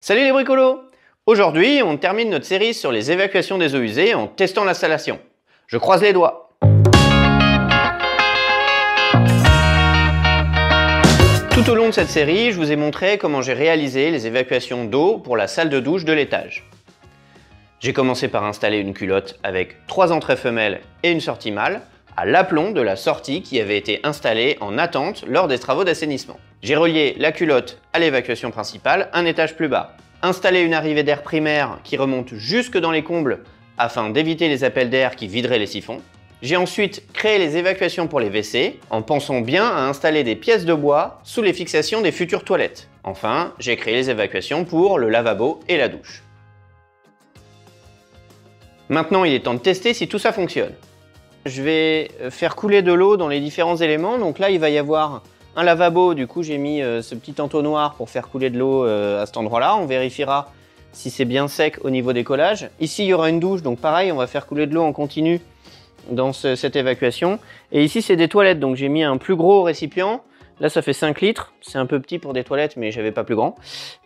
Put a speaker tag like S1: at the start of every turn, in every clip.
S1: Salut les bricolos! Aujourd'hui, on termine notre série sur les évacuations des eaux usées en testant l'installation. Je croise les doigts. Tout au long de cette série, je vous ai montré comment j'ai réalisé les évacuations d'eau pour la salle de douche de l'étage. J'ai commencé par installer une culotte avec 3 entrées femelles et une sortie mâle à l'aplomb de la sortie qui avait été installée en attente lors des travaux d'assainissement. J'ai relié la culotte à l'évacuation principale un étage plus bas. Installé une arrivée d'air primaire qui remonte jusque dans les combles afin d'éviter les appels d'air qui videraient les siphons. J'ai ensuite créé les évacuations pour les WC en pensant bien à installer des pièces de bois sous les fixations des futures toilettes. Enfin, j'ai créé les évacuations pour le lavabo et la douche. Maintenant, il est temps de tester si tout ça fonctionne. Je vais faire couler de l'eau dans les différents éléments. Donc là, il va y avoir un lavabo. Du coup, j'ai mis ce petit entonnoir pour faire couler de l'eau à cet endroit-là. On vérifiera si c'est bien sec au niveau des collages. Ici, il y aura une douche. Donc pareil, on va faire couler de l'eau en continu dans cette évacuation. Et ici, c'est des toilettes. Donc j'ai mis un plus gros récipient. Là, ça fait 5 litres. C'est un peu petit pour des toilettes, mais j'avais pas plus grand.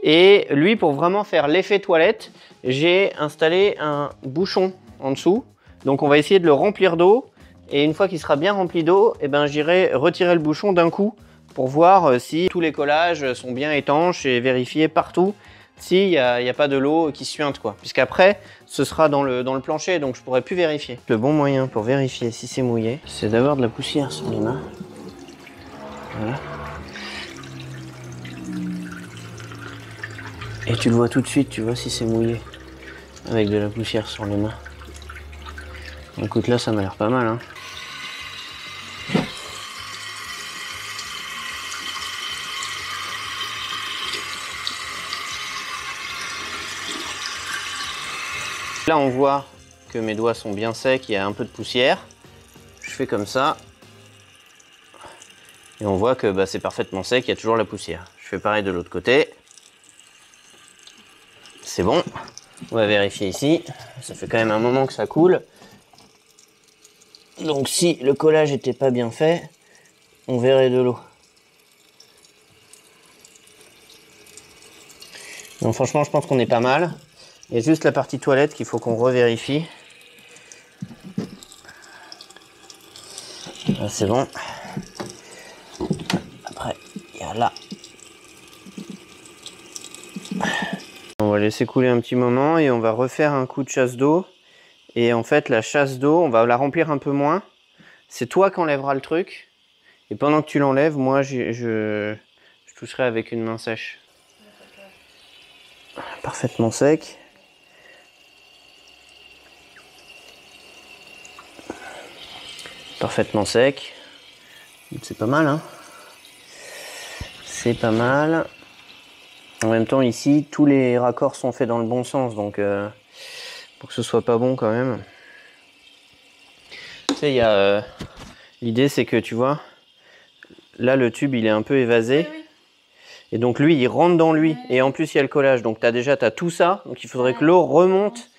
S1: Et lui, pour vraiment faire l'effet toilette, j'ai installé un bouchon en dessous. Donc on va essayer de le remplir d'eau. Et une fois qu'il sera bien rempli d'eau, j'irai retirer le bouchon d'un coup pour voir si tous les collages sont bien étanches et vérifier partout s'il n'y a pas de l'eau qui suinte, quoi. Puisqu'après, ce sera dans le plancher, donc je pourrai plus vérifier. Le bon moyen pour vérifier si c'est mouillé, c'est d'avoir de la poussière sur les mains. Voilà. Et tu le vois tout de suite, tu vois si c'est mouillé avec de la poussière sur les mains. Écoute, là, ça m'a l'air pas mal, hein. Là, on voit que mes doigts sont bien secs, il y a un peu de poussière. Je fais comme ça. Et on voit que c'est parfaitement sec, il y a toujours la poussière. Je fais pareil de l'autre côté. C'est bon. On va vérifier ici. Ça fait quand même un moment que ça coule. Donc si le collage n'était pas bien fait, on verrait de l'eau. Donc franchement, je pense qu'on est pas mal. Il y a juste la partie toilette qu'il faut qu'on revérifie. Là, c'est bon. Après, il y a là. On va laisser couler un petit moment et on va refaire un coup de chasse d'eau. Et en fait, la chasse d'eau, on va la remplir un peu moins. C'est toi qui enlèveras le truc. Et pendant que tu l'enlèves, moi, je toucherai avec une main sèche. Parfaitement sec. Parfaitement sec. C'est pas mal, hein. C'est pas mal. En même temps, ici, tous les raccords sont faits dans le bon sens, donc pour que ce soit pas bon quand même. Tu sais, il y a l'idée, c'est que tu vois, là le tube il est un peu évasé. Oui. Et donc lui il rentre dans lui, et en plus il y a le collage, donc tu as tout ça, donc il faudrait que l'eau remonte.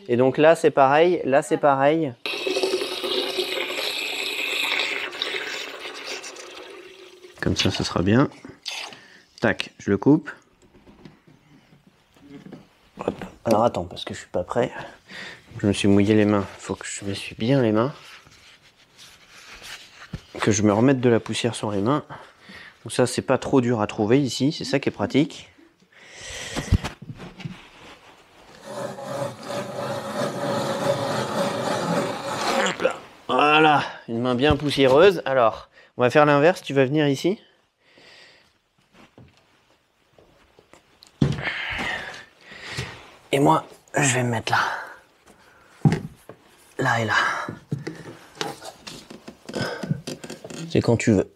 S1: Et donc là c'est pareil, là c'est pareil. Comme ça, ce sera bien. Tac, je le coupe. Hop. Alors attends, parce que je suis pas prêt. Je me suis mouillé les mains. Il faut que je m'essuie bien les mains. Que je me remette de la poussière sur les mains. Donc ça, c'est pas trop dur à trouver ici. C'est ça qui est pratique. Hop là. Voilà, une main bien poussiéreuse. Alors, on va faire l'inverse. Tu vas venir ici. Et moi, je vais me mettre là. Là et là. C'est quand tu veux.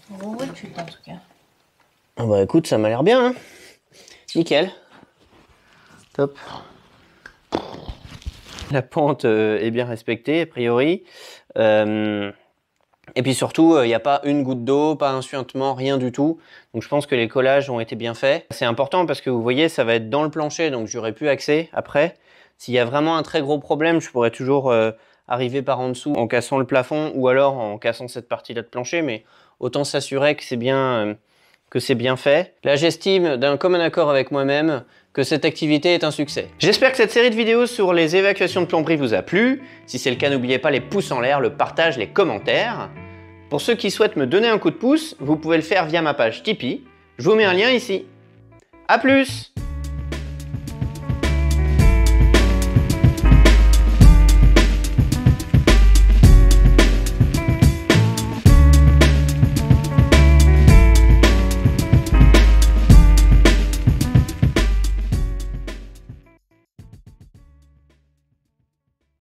S2: Bon, ouais, tu en tout cas.
S1: Ah bah écoute, ça m'a l'air bien, hein. Nickel. Top. La pente est bien respectée, a priori. Et puis surtout, il n'y a pas une goutte d'eau, pas un suintement, rien du tout. Donc je pense que les collages ont été bien faits. C'est important parce que vous voyez, ça va être dans le plancher, donc j'aurai plus accès après. S'il y a vraiment un très gros problème, je pourrais toujours arriver par en dessous en cassant le plafond ou alors en cassant cette partie-là de plancher, mais autant s'assurer que c'est bien fait. Là, j'estime d'un commun accord avec moi-même que cette activité est un succès. J'espère que cette série de vidéos sur les évacuations de plomberie vous a plu. Si c'est le cas, n'oubliez pas les pouces en l'air, le partage, les commentaires. Pour ceux qui souhaitent me donner un coup de pouce, vous pouvez le faire via ma page Tipeee. Je vous mets un lien ici. A plus!